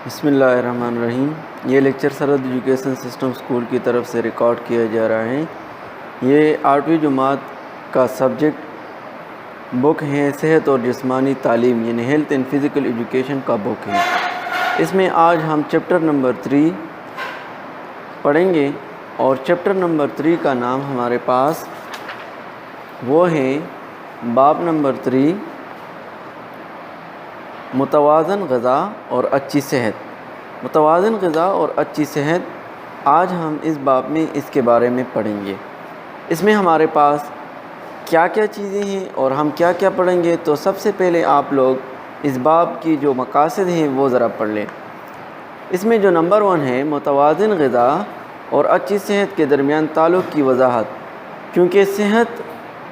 بسم اللہ الرحمن الرحیم۔ یہ لیکچر سرحد ایجوکیشن سسٹم اسکول کی طرف سے ریکارڈ کیا جا رہا ہے۔ یہ 8ویں جماعت کا سبجیکٹ بک ہے صحت اور جسمانی تعلیم، یعنی ہیلتھ اینڈ فزیکل ایجوکیشن کا بک ہے۔ اس میں آج ہم چیپٹر نمبر 3 پڑھیں گے، اور چیپٹر نمبر 3 کا نام ہمارے پاس وہ ہے باب نمبر 3، متوازن غذا اور اچھی صحت۔ متوازن غذا اور اچھی صحت، آج ہم اس باب میں اس کے بارے میں پڑھیں گے۔ اس میں ہمارے پاس کیا کیا چیزیں ہیں اور ہم کیا کیا پڑھیں گے، تو سب سے پہلے آپ لوگ اس باب کی جو مقاصد ہیں وہ ذرا پڑھ لیں۔ اس میں جو نمبر 1 ہے، متوازن غذا اور اچھی صحت کے درمیان تعلق کی وضاحت، کیونکہ صحت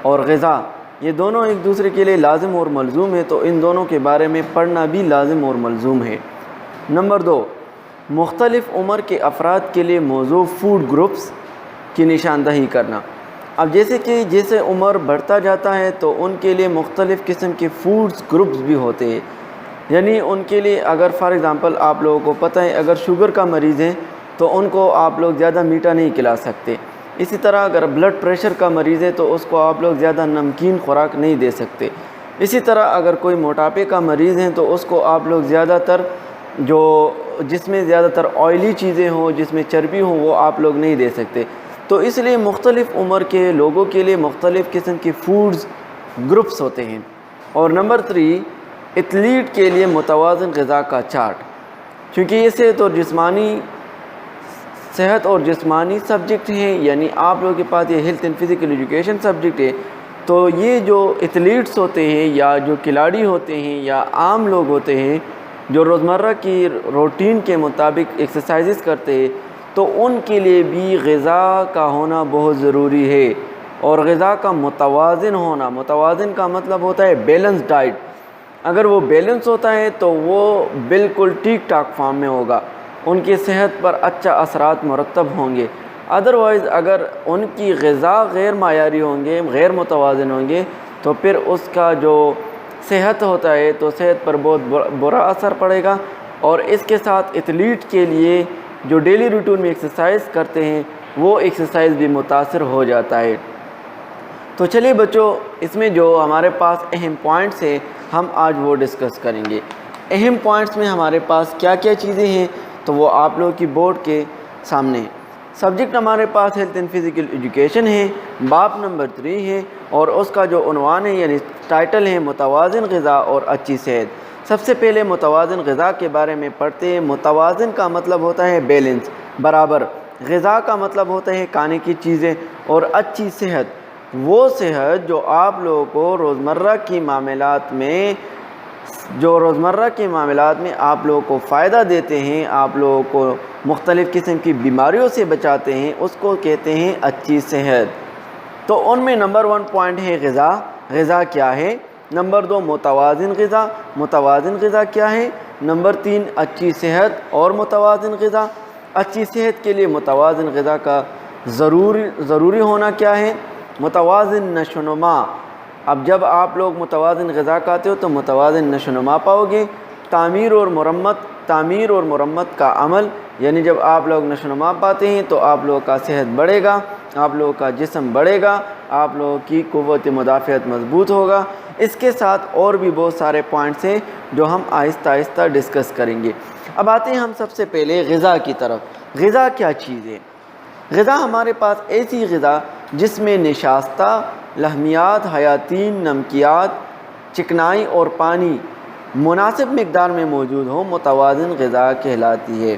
اور غذا یہ دونوں ایک دوسرے کے لیے لازم اور ملزوم ہے، تو ان دونوں کے بارے میں پڑھنا بھی لازم اور ملزوم ہے۔ نمبر 2، مختلف عمر کے افراد کے لیے موضوع فوڈ گروپس کی نشاندہی کرنا۔ اب جیسے عمر بڑھتا جاتا ہے تو ان کے لیے مختلف قسم کے فوڈز گروپس بھی ہوتے ہیں، یعنی ان کے لیے اگر فار ایگزامپل آپ لوگوں کو پتہ ہے اگر شوگر کا مریض ہے تو ان کو آپ لوگ زیادہ میٹھا نہیں کھلا سکتے۔ اسی طرح اگر بلڈ پریشر کا مریض ہے تو اس کو آپ لوگ زیادہ نمکین خوراک نہیں دے سکتے۔ اسی طرح اگر کوئی موٹاپے کا مریض ہے تو اس کو آپ لوگ زیادہ تر جس میں زیادہ تر آئلی چیزیں ہوں، جس میں چربی ہوں، وہ آپ لوگ نہیں دے سکتے۔ تو اس لیے مختلف عمر کے لوگوں کے لیے مختلف قسم کے فوڈز گروپس ہوتے ہیں۔ اور نمبر 3، ایتھلیٹ کے لیے متوازن غذا کا چارٹ، کیونکہ یہ صحت اور جسمانی سبجیکٹ ہیں، یعنی آپ لوگوں کے پاس یہ health and physical education subject ہے، تو یہ جو ایتھلیٹس ہوتے ہیں یا جو کھلاڑی ہوتے ہیں یا عام لوگ ہوتے ہیں جو روزمرہ کی روٹین کے مطابق ایکسرسائزز کرتے ہیں، تو ان کے لیے بھی غذا کا ہونا بہت ضروری ہے، اور غذا کا متوازن ہونا۔ متوازن کا مطلب ہوتا ہے بیلنس ڈائٹ۔ اگر وہ بیلنس ہوتا ہے تو وہ بالکل ٹھیک ٹھاک فارم میں ہوگا، ان کی صحت پر اچھا اثرات مرتب ہوں گے۔ ادروائز اگر ان کی غذا غیر معیاری ہوں گے، غیر متوازن ہوں گے، تو پھر اس کا جو صحت ہوتا ہے تو صحت پر بہت برا اثر پڑے گا۔ اور اس کے ساتھ ایتھلیٹ کے لیے جو ڈیلی روٹین میں ایکسرسائز کرتے ہیں وہ ایکسرسائز بھی متاثر ہو جاتا ہے۔ تو چلیے بچوں، اس میں جو ہمارے پاس اہم پوائنٹس ہیں ہم آج وہ ڈسکس کریں گے۔ اہم پوائنٹس میں ہمارے پاس کیا کیا چیزیں ہیں تو وہ آپ لوگوں کی بورڈ کے سامنے ہیں۔ سبجیکٹ ہمارے پاس ہیلتھ اینڈ فزیکل ایجوکیشن ہے، باب نمبر 3 ہے، اور اس کا جو عنوان ہے یعنی ٹائٹل ہے متوازن غذا اور اچھی صحت۔ سب سے پہلے متوازن غذا کے بارے میں پڑھتے ہیں۔ متوازن کا مطلب ہوتا ہے بیلنس، برابر۔ غذا کا مطلب ہوتا ہے کھانے کی چیزیں، اور اچھی صحت وہ صحت جو آپ لوگوں کو روزمرہ کی معاملات میں آپ لوگوں کو فائدہ دیتے ہیں، آپ لوگوں کو مختلف قسم کی بیماریوں سے بچاتے ہیں، اس کو کہتے ہیں اچھی صحت۔ تو ان میں نمبر 1 پوائنٹ ہے غذا۔ غذا کیا ہے؟ نمبر 2 متوازن غذا۔ متوازن غذا کیا ہے؟ نمبر 3 اچھی صحت اور متوازن غذا۔ اچھی صحت کے لیے متوازن غذا کا ضروری ہونا کیا ہے؟ متوازن نشوونما۔ اب جب آپ لوگ متوازن غذا کھاتے ہو تو متوازن نشوونما پاؤ گے۔ تعمیر اور مرمت کا عمل، یعنی جب آپ لوگ نشوونما پاتے ہیں تو آپ لوگوں کا صحت بڑھے گا، آپ لوگوں کا جسم بڑھے گا، آپ لوگوں کی قوت مدافعت مضبوط ہوگا۔ اس کے ساتھ اور بھی بہت سارے پوائنٹس ہیں جو ہم آہستہ آہستہ ڈسکس کریں گے۔ اب آتے ہیں ہم سب سے پہلے غذا کی طرف۔ غذا کیا چیز ہے؟ غذا ہمارے پاس ایسی غذا جس میں نشاستہ، لحمیات، حیاتین، نمکیات، چکنائی اور پانی مناسب مقدار میں موجود ہو، متوازن غذا کہلاتی ہے۔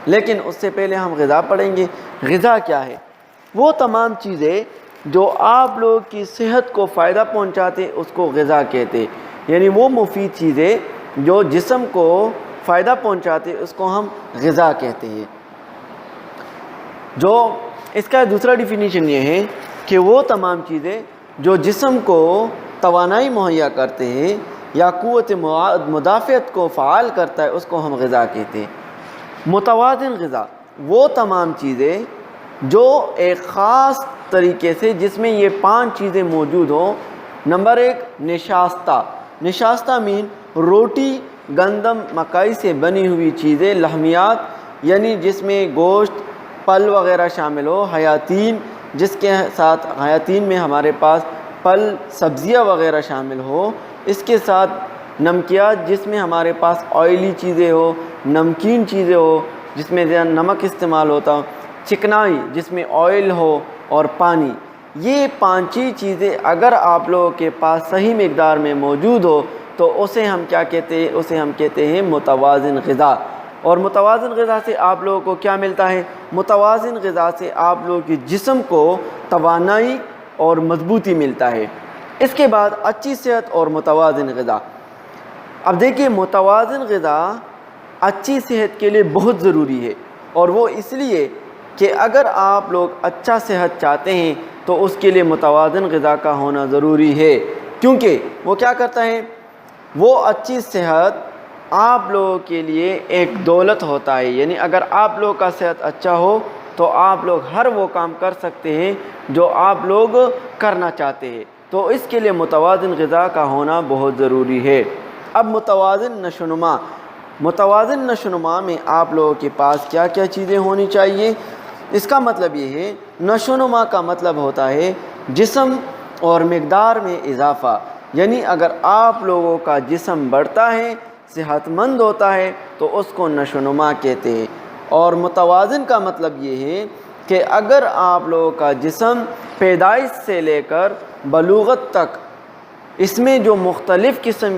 لیکن اس سے پہلے ہم غذا پڑھیں گے۔ غذا کیا ہے؟ وہ تمام چیزیں جو آپ لوگ کی صحت کو فائدہ پہنچاتے اس کو غذا کہتے، یعنی وہ مفید چیزیں جو جسم کو فائدہ پہنچاتے اس کو ہم غذا کہتے ہیں۔ جو اس کا دوسرا ڈیفینیشن یہ ہے کہ وہ تمام چیزیں جو جسم کو توانائی مہیا کرتے ہیں یا قوت مدافعت کو فعال کرتا ہے اس کو ہم غذا کہتے ہیں۔ متوازن غذا وہ تمام چیزیں جو ایک خاص طریقے سے جس میں یہ 5 چیزیں موجود ہوں۔ نمبر 1 نشاستہ۔ نشاستہ مین روٹی گندم مکئی سے بنی ہوئی چیزیں، لحمیات یعنی جس میں گوشت پل وغیرہ شامل ہو، حیاتین جس کے ساتھ حیاتین میں ہمارے پاس پل سبزیاں وغیرہ شامل ہو، اس کے ساتھ نمکیات جس میں ہمارے پاس آئلی چیزیں ہو، نمکین چیزیں ہو جس میں زیادہ نمک استعمال ہوتا ہو، چکنائی جس میں آئل ہو، اور پانی۔ یہ پانچ ہی چیزیں اگر آپ لوگوں کے پاس صحیح مقدار میں موجود ہو تو اسے ہم کیا کہتے ہیں؟ اسے ہم کہتے ہیں متوازن غذا۔ اور متوازن غذا سے آپ لوگوں کو کیا ملتا ہے؟ متوازن غذا سے آپ لوگوں کے جسم کو توانائی اور مضبوطی ملتا ہے۔ اس کے بعد اچھی صحت اور متوازن غذا۔ اب دیکھیے متوازن غذا اچھی صحت کے لیے بہت ضروری ہے، اور وہ اس لیے کہ اگر آپ لوگ اچھا صحت چاہتے ہیں تو اس کے لیے متوازن غذا کا ہونا ضروری ہے، کیونکہ وہ کیا کرتا ہے؟ وہ اچھی صحت آپ لوگوں کے لیے ایک دولت ہوتا ہے، یعنی اگر آپ لوگوں کا صحت اچھا ہو تو آپ لوگ ہر وہ کام کر سکتے ہیں جو آپ لوگ کرنا چاہتے ہیں، تو اس کے لیے متوازن غذا کا ہونا بہت ضروری ہے۔ اب متوازن نشوونما۔ متوازن نشوونما میں آپ لوگوں کے پاس کیا کیا چیزیں ہونی چاہیے؟ اس کا مطلب یہ ہے، نشوونما کا مطلب ہوتا ہے جسم اور مقدار میں اضافہ، یعنی اگر آپ لوگوں کا جسم بڑھتا ہے، صحت مند ہوتا ہے تو اس کو نشوونما کہتے ہیں۔ اور متوازن کا مطلب یہ ہے کہ اگر آپ لوگوں کا جسم پیدائش سے لے کر بلوغت تک اس میں جو مختلف قسم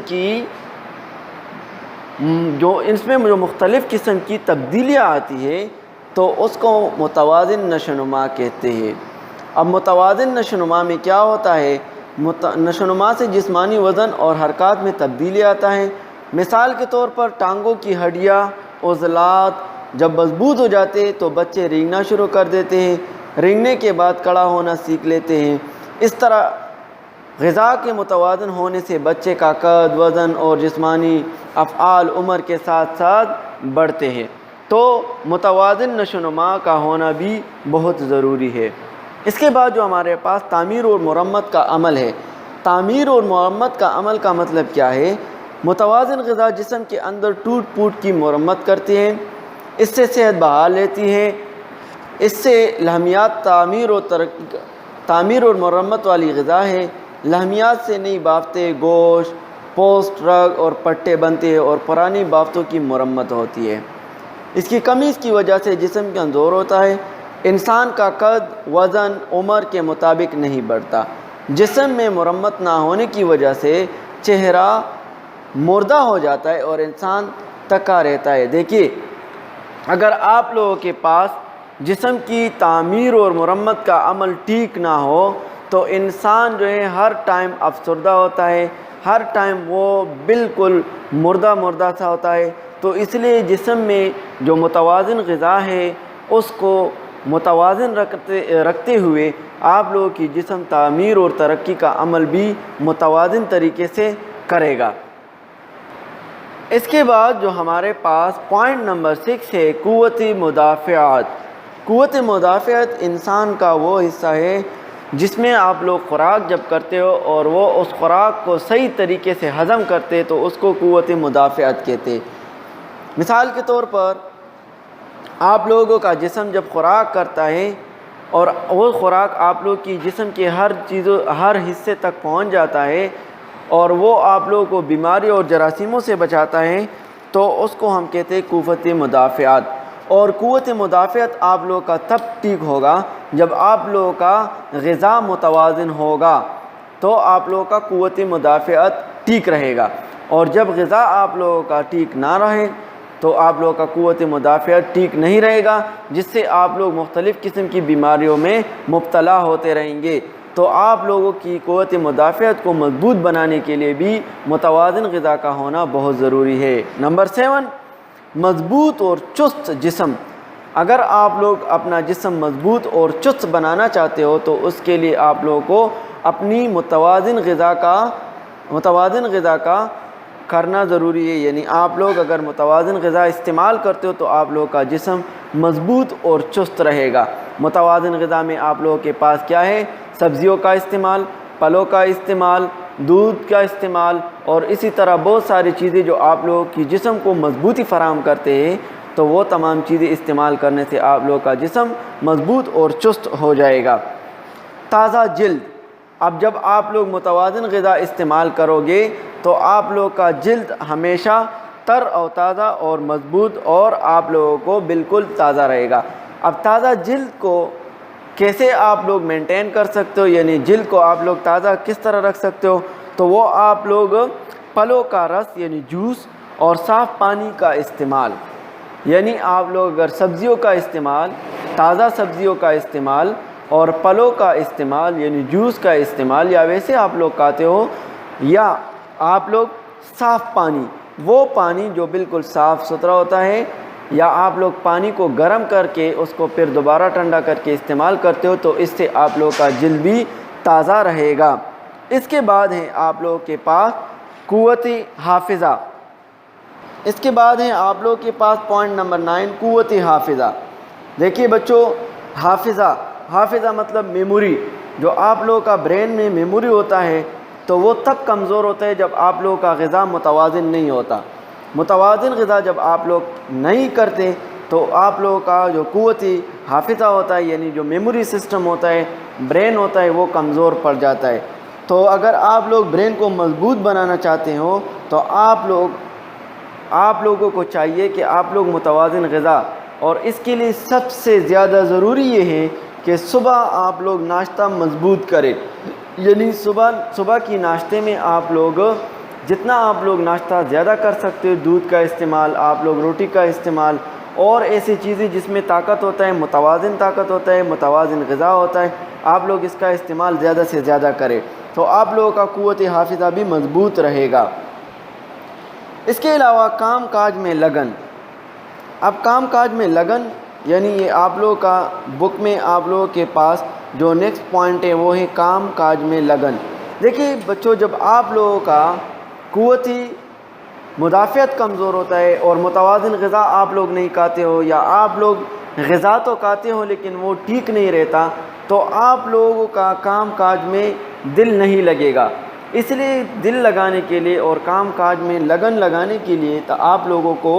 کی تبدیلیاں آتی ہے تو اس کو متوازن نشوونما کہتے ہیں۔ اب متوازن نشوونما میں کیا ہوتا ہے؟ نشوونما سے جسمانی وزن اور حرکات میں تبدیلی آتا ہے۔ مثال کے طور پر ٹانگوں کی ہڈیاں، عضلات جب مضبوط ہو جاتے ہیں تو بچے رینگنا شروع کر دیتے ہیں، رینگنے کے بعد کھڑا ہونا سیکھ لیتے ہیں۔ اس طرح غذا کے متوازن ہونے سے بچے کا قد، وزن اور جسمانی افعال عمر کے ساتھ ساتھ بڑھتے ہیں، تو متوازن نشوونما کا ہونا بھی بہت ضروری ہے۔ اس کے بعد جو ہمارے پاس تعمیر اور مرمت کا عمل ہے۔ تعمیر اور مرمت کا عمل کا مطلب کیا ہے؟ متوازن غذا جسم کے اندر ٹوٹ پھوٹ کی مرمت کرتی ہے، اس سے صحت بحال لیتی ہے، اس سے لحمیات تعمیر اور مرمت والی غذا ہے۔ لحمیات سے نئی بافتیں، گوشت، پوسٹ، رگ اور پٹے بنتے ہیں اور پرانی بافتوں کی مرمت ہوتی ہے۔ اس کی کمی کی وجہ سے جسم کمزور ہوتا ہے، انسان کا قد وزن عمر کے مطابق نہیں بڑھتا۔ جسم میں مرمت نہ ہونے کی وجہ سے چہرہ مردہ ہو جاتا ہے اور انسان تکا رہتا ہے۔ دیکھیے اگر آپ لوگوں کے پاس جسم کی تعمیر اور مرمت کا عمل ٹھیک نہ ہو تو انسان جو ہے ہر ٹائم افسردہ ہوتا ہے، ہر ٹائم وہ بالکل مردہ سا ہوتا ہے۔ تو اس لیے جسم میں جو متوازن غذا ہے اس کو متوازن رکھتے ہوئے آپ لوگوں کی جسم تعمیر اور ترقی کا عمل بھی متوازن طریقے سے کرے گا۔ اس کے بعد جو ہمارے پاس پوائنٹ نمبر 6 ہے، قوت مدافعت۔ قوت مدافعت انسان کا وہ حصہ ہے جس میں آپ لوگ خوراک جب کرتے ہو اور وہ اس خوراک کو صحیح طریقے سے ہضم کرتے تو اس کو قوت مدافعت کہتے۔ مثال کے طور پر آپ لوگوں کا جسم جب خوراک کرتا ہے اور وہ خوراک آپ لوگ کی جسم کے ہر حصے تک پہنچ جاتا ہے اور وہ آپ لوگوں کو بیماری اور جراثیموں سے بچاتا ہے تو اس کو ہم کہتے ہیں قوت مدافعت۔ اور قوت مدافعت آپ لوگوں کا تب ٹھیک ہوگا جب آپ لوگوں کا غذا متوازن ہوگا، تو آپ لوگوں کا قوت مدافعت ٹھیک رہے گا، اور جب غذا آپ لوگوں کا ٹھیک نہ رہے تو آپ لوگوں کا قوت مدافعت ٹھیک نہیں رہے گا، جس سے آپ لوگ مختلف قسم کی بیماریوں میں مبتلا ہوتے رہیں گے۔ تو آپ لوگوں کی قوت مدافعت کو مضبوط بنانے کے لیے بھی متوازن غذا کا ہونا بہت ضروری ہے۔ نمبر 7، مضبوط اور چست جسم۔ اگر آپ لوگ اپنا جسم مضبوط اور چست بنانا چاہتے ہو تو اس کے لیے آپ لوگوں کو اپنی متوازن غذا کا کرنا ضروری ہے، یعنی آپ لوگ اگر متوازن غذا استعمال کرتے ہو تو آپ لوگوں کا جسم مضبوط اور چست رہے گا۔ متوازن غذا میں آپ لوگوں کے پاس کیا ہے؟ سبزیوں کا استعمال، پھلوں کا استعمال، دودھ کا استعمال اور اسی طرح بہت ساری چیزیں جو آپ لوگوں کی جسم کو مضبوطی فراہم کرتے ہیں، تو وہ تمام چیزیں استعمال کرنے سے آپ لوگوں کا جسم مضبوط اور چست ہو جائے گا۔ تازہ جلد، اب جب آپ لوگ متوازن غذا استعمال کرو گے تو آپ لوگ کا جلد ہمیشہ تر و تازہ اور مضبوط اور آپ لوگوں کو بالکل تازہ رہے گا۔ اب تازہ جلد کو کیسے آپ لوگ مینٹین کر سکتے ہو، یعنی جلد کو آپ لوگ تازہ کس طرح رکھ سکتے ہو، تو وہ آپ لوگ پھلوں کا رس یعنی جوس اور صاف پانی کا استعمال، یعنی آپ لوگ اگر سبزیوں کا استعمال، تازہ سبزیوں کا استعمال اور پھلوں کا استعمال یعنی جوس کا استعمال، یا ویسے آپ لوگ کھاتے ہو، یا آپ لوگ صاف پانی، وہ پانی جو بالکل صاف ستھرا ہوتا ہے، یا آپ لوگ پانی کو گرم کر کے اس کو پھر دوبارہ ٹھنڈا کر کے استعمال کرتے ہو، تو اس سے آپ لوگ کا جلد بھی تازہ رہے گا۔ اس کے بعد ہے آپ لوگوں کے پاس قوت حافظہ۔ اس کے بعد ہے آپ لوگ کے پاس پوائنٹ نمبر 9 قوت حافظہ۔ دیکھیے بچوں، حافظہ مطلب میموری، جو آپ لوگوں کا برین میں میموری ہوتا ہے تو وہ تب کمزور ہوتا ہے جب آپ لوگوں کا غذا متوازن نہیں ہوتا۔ متوازن غذا جب آپ لوگ نہیں کرتے تو آپ لوگوں کا جو قوت حافظہ ہوتا ہے، یعنی جو میموری سسٹم ہوتا ہے، برین ہوتا ہے، وہ کمزور پڑ جاتا ہے۔ تو اگر آپ لوگ برین کو مضبوط بنانا چاہتے ہو تو آپ لوگوں کو چاہیے کہ آپ لوگ متوازن غذا، اور اس کے لیے سب سے زیادہ ضروری یہ ہے کہ صبح آپ لوگ ناشتہ مضبوط کریں، یعنی صبح کی ناشتے میں آپ لوگ جتنا آپ لوگ ناشتہ زیادہ کر سکتے ہو، دودھ کا استعمال، آپ لوگ روٹی کا استعمال اور ایسی چیزیں جس میں طاقت ہوتا ہے، متوازن طاقت ہوتا ہے، متوازن غذا ہوتا ہے، آپ لوگ اس کا استعمال زیادہ سے زیادہ کریں تو آپ لوگوں کا قوت حافظہ بھی مضبوط رہے گا۔ اس کے علاوہ کام کاج میں لگن۔ اب کام کاج میں لگن یعنی یہ آپ لوگوں کا بک میں آپ لوگوں کے پاس جو نیکسٹ پوائنٹ ہے وہ ہے کام کاج میں لگن۔ دیکھیے بچوں، جب آپ لوگوں کا قوتی مدافعت کمزور ہوتا ہے اور متوازن غذا آپ لوگ نہیں کھاتے ہو، یا آپ لوگ غذا تو کھاتے ہو لیکن وہ ٹھیک نہیں رہتا، تو آپ لوگوں کا کام کاج میں دل نہیں لگے گا۔ اس لیے دل لگانے کے لیے اور کام کاج میں لگن لگانے کے لیے تو آپ لوگوں کو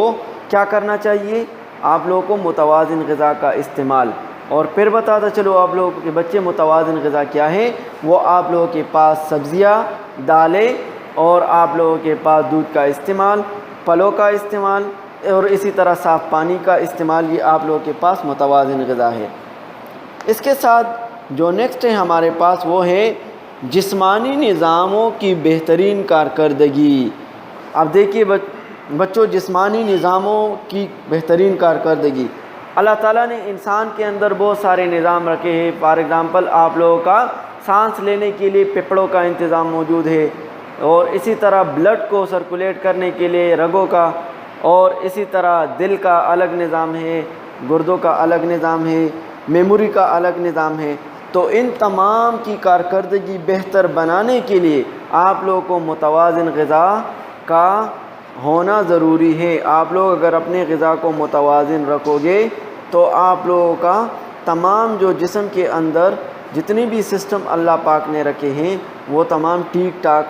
کیا کرنا چاہیے؟ آپ لوگوں کو متوازن غذا کا استعمال۔ اور پھر بتاتا چلو آپ لوگوں کے بچے متوازن غذا کیا ہے، وہ آپ لوگوں کے پاس سبزیاں، دالیں، اور آپ لوگوں کے پاس دودھ کا استعمال، پھلوں کا استعمال اور اسی طرح صاف پانی کا استعمال، یہ آپ لوگوں کے پاس متوازن غذا ہے۔ اس کے ساتھ جو نیکسٹ ہے ہمارے پاس وہ ہے جسمانی نظاموں کی بہترین کارکردگی۔ اب دیکھیے بچوں، جسمانی نظاموں کی بہترین کارکردگی، اللہ تعالیٰ نے انسان کے اندر بہت سارے نظام رکھے ہیں۔ فار ایگزامپل آپ لوگوں کا سانس لینے کے لیے پھیپھڑوں کا انتظام موجود ہے، اور اسی طرح بلڈ کو سرکولیٹ کرنے کے لیے رگوں کا، اور اسی طرح دل کا الگ نظام ہے، گردوں کا الگ نظام ہے، میموری کا الگ نظام ہے۔ تو ان تمام کی کارکردگی بہتر بنانے کے لیے آپ لوگوں کو متوازن غذا کا ہونا ضروری ہے۔ آپ لوگ اگر اپنے غذا کو متوازن رکھو گے تو آپ لوگوں کا تمام جو جسم کے اندر جتنی بھی سسٹم اللہ پاک نے رکھے ہیں وہ تمام ٹھیک ٹھاک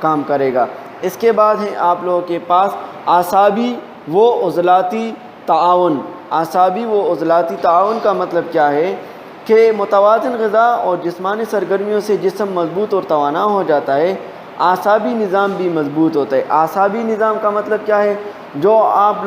کام کرے گا۔ اس کے بعد ہے آپ لوگوں کے پاس اعصابی و عضلاتی تعاون۔ اعصابی و عضلاتی تعاون کا مطلب کیا ہے کہ متوازن غذا اور جسمانی سرگرمیوں سے جسم مضبوط اور توانا ہو جاتا ہے، اعصابی نظام بھی مضبوط ہوتا ہے۔ اعصابی نظام کا مطلب کیا ہے؟ جو آپ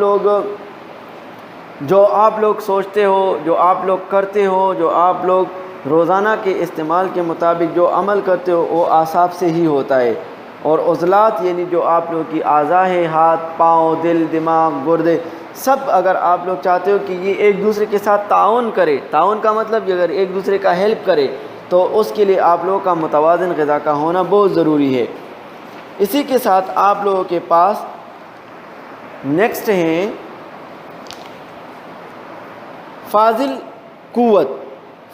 لوگ سوچتے ہو، جو آپ لوگ کرتے ہو، جو آپ لوگ روزانہ کے استعمال کے مطابق جو عمل کرتے ہو وہ اعصاب سے ہی ہوتا ہے۔ اور عضلات یعنی جو آپ لوگوں کی اعضاء ہے، ہاتھ، پاؤں، دل، دماغ، گردے، سب اگر آپ لوگ چاہتے ہو کہ یہ ایک دوسرے کے ساتھ تعاون کرے، تعاون کا مطلب اگر ایک دوسرے کا ہیلپ کرے، تو اس کے لیے آپ لوگوں کا متوازن غذا کا ہونا بہت ضروری ہے۔ اسی کے ساتھ آپ لوگوں کے پاس نیکسٹ ہیں فاضل قوت۔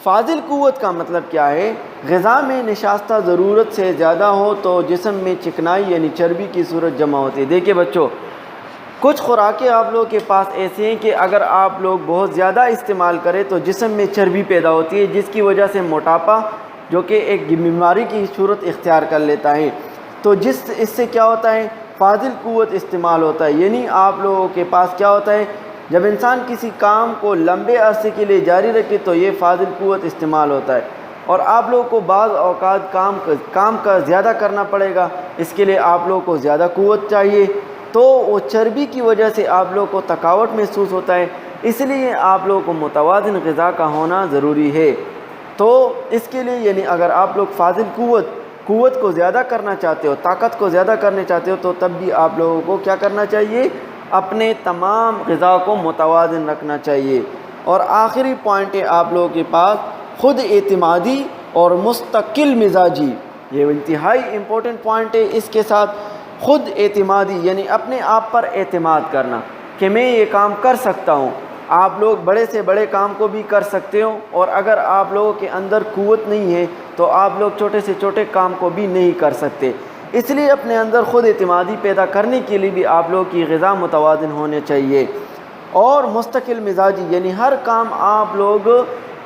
فاضل قوت کا مطلب کیا ہے؟ غذا میں نشاستہ ضرورت سے زیادہ ہو تو جسم میں چکنائی یعنی چربی کی صورت جمع ہوتی ہے۔ دیکھیے بچوں، کچھ خوراکیں آپ لوگوں کے پاس ایسے ہیں کہ اگر آپ لوگ بہت زیادہ استعمال کریں تو جسم میں چربی پیدا ہوتی ہے، جس کی وجہ سے موٹاپا جو کہ ایک بیماری کی صورت اختیار کر لیتا ہے۔ تو اس سے کیا ہوتا ہے، فاضل قوت استعمال ہوتا ہے، یعنی آپ لوگوں کے پاس کیا ہوتا ہے، جب انسان کسی کام کو لمبے عرصے کے لیے جاری رکھے تو یہ فاضل قوت استعمال ہوتا ہے، اور آپ لوگوں کو بعض اوقات کام کا زیادہ کرنا پڑے گا، اس کے لیے آپ لوگوں کو زیادہ قوت چاہیے، تو وہ چربی کی وجہ سے آپ لوگوں کو تھکاوٹ محسوس ہوتا ہے، اس لیے آپ لوگوں کو متوازن غذا کا ہونا ضروری ہے۔ تو اس کے لیے یعنی اگر آپ لوگ فاضل قوت کو زیادہ کرنا چاہتے ہو، طاقت کو زیادہ کرنا چاہتے ہو، تو تب بھی آپ لوگوں کو کیا کرنا چاہیے، اپنے تمام غذا کو متوازن رکھنا چاہیے۔ اور آخری پوائنٹ ہے آپ لوگوں کے پاس خود اعتمادی اور مستقل مزاجی، یہ انتہائی امپورٹنٹ پوائنٹ ہے۔ اس کے ساتھ خود اعتمادی یعنی اپنے آپ پر اعتماد کرنا کہ میں یہ کام کر سکتا ہوں۔ آپ لوگ بڑے سے بڑے کام کو بھی کر سکتے ہو، اور اگر آپ لوگوں کے اندر قوت نہیں ہے تو آپ لوگ چھوٹے سے چھوٹے کام کو بھی نہیں کر سکتے، اس لیے اپنے اندر خود اعتمادی پیدا کرنے کے لیے بھی آپ لوگوں کی غذا متوازن ہونے چاہیے۔ اور مستقل مزاجی یعنی ہر کام آپ لوگ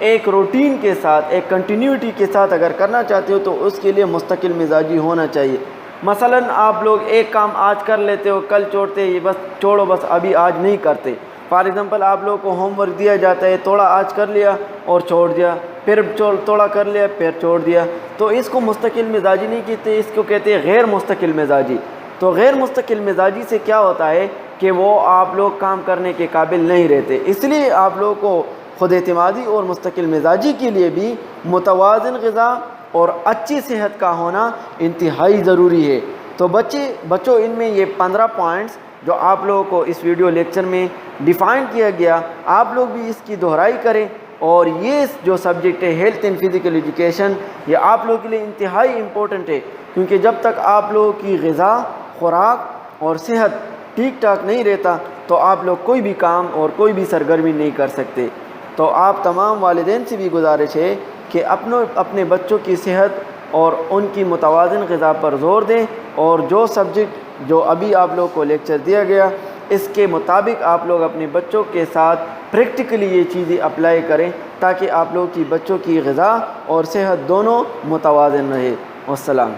ایک روٹین کے ساتھ، ایک کنٹینیوٹی کے ساتھ اگر کرنا چاہتے ہو تو اس کے لیے مستقل مزاجی ہونا چاہیے۔ مثلا آپ لوگ ایک کام آج کر لیتے ہو، کل چھوڑتے، یہ بس چھوڑو، بس ابھی آج نہیں کرتے۔ فار ایگزامپل آپ لوگوں کو ہوم ورک دیا جاتا ہے، تھوڑا آج کر لیا اور چھوڑ دیا، پھر تھوڑا کر لیا پھر چھوڑ دیا، تو اس کو مستقل مزاجی نہیں کہتے، اس کو کہتے ہیں غیر مستقل مزاجی۔ تو غیر مستقل مزاجی سے کیا ہوتا ہے کہ وہ آپ لوگ کام کرنے کے قابل نہیں رہتے، اس لیے آپ لوگوں کو خود اعتمادی اور مستقل مزاجی کے لیے بھی متوازن غذا اور اچھی صحت کا ہونا انتہائی ضروری ہے۔ تو بچوں ان میں یہ 15 پوائنٹس جو آپ لوگوں کو اس ویڈیو لیکچر میں ڈیفائن کیا گیا، آپ لوگ بھی اس کی دہرائی کریں، اور یہ جو سبجیکٹ ہے ہیلتھ اینڈ فزیکل ایجوکیشن، یہ آپ لوگوں کے لیے انتہائی امپورٹنٹ ہے، کیونکہ جب تک آپ لوگوں کی غذا، خوراک اور صحت ٹھیک ٹھاک نہیں رہتا تو آپ لوگ کوئی بھی کام اور کوئی بھی سرگرمی نہیں کر سکتے۔ تو آپ تمام والدین سے بھی گزارش ہے کہ اپنے بچوں کی صحت اور ان کی متوازن غذا پر زور دیں، اور جو سبجیکٹ جو ابھی آپ لوگ کو لیکچر دیا گیا اس کے مطابق آپ لوگ اپنے بچوں کے ساتھ پریکٹیکلی یہ چیزیں اپلائی کریں، تاکہ آپ لوگ کی بچوں کی غذا اور صحت دونوں متوازن رہے۔ والسلام۔